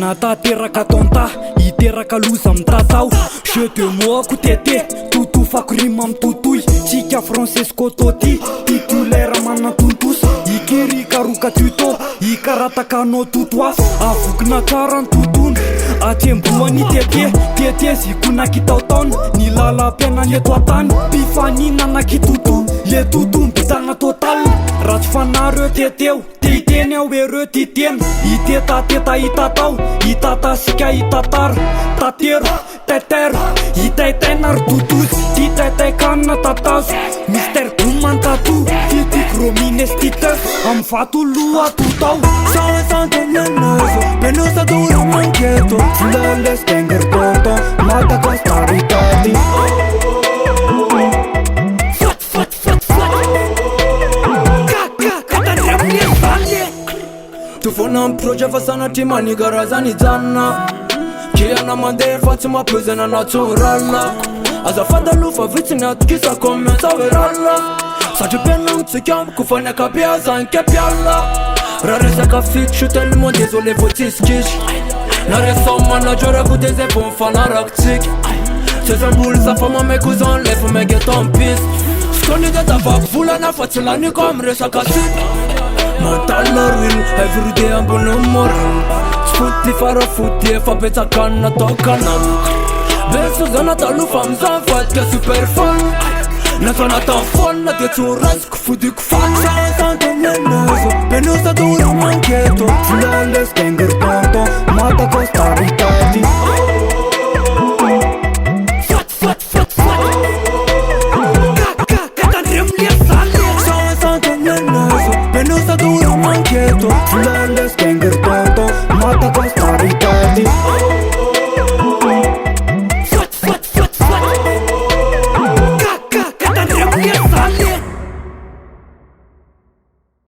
Natateraka tonta, iteraka loza amitatao. Jeu de mots koutete, toutou fakorima amitotoy. Tsika français kototi, titulaire manantontos. Ikery karoka tuto, ikaratakano totoa. Avokina tsara ny tontolo, atyemboany tete. Tete zikona kitaotany, ny lalam-piainany eto an-tany. Mpifaninana kitoto, le toto mbitana total. Ratsy fanareo teteo, titeny ao ereo titeny. Itetateta itatao, itatasika itatara. Tatero, tetero, itaitaina ry totozy. Titaitaikanina tatazo, mystère boman tatou. Titikrominez titeuf, am vato loha totao. Santenenoso, penosa duro mancheto. Flawless banger toto, Madaghost Production. Tufona mproje fa sanatry manigarazany janona. Kiana mandeha fa tsy mampezana natsorala. Azafady aloha fa vitsiny atokisako amin'ny ansaverala. Satria mpianagnitsika amiko fa ny akabeazanike piala. Raha resaka fitro tellement désolé vo tsisikisy. Na resamanadrarako de zay vo mifanarakotsika. Sezamboly zafa mameko zany le fa mageto ampis. Skony de tavako volana fa tsy laniko amy resaka sika. Mantaloril, everyday ambony moral. Sfuty fara futy efa betsakanina tokanam. Beso zana talofa amizany vadika super fan. Natana tafona de tsorasiko fodiko fan. Santenenoso, penosa duro mancheto. Flawless banger toto, Madaghost Production.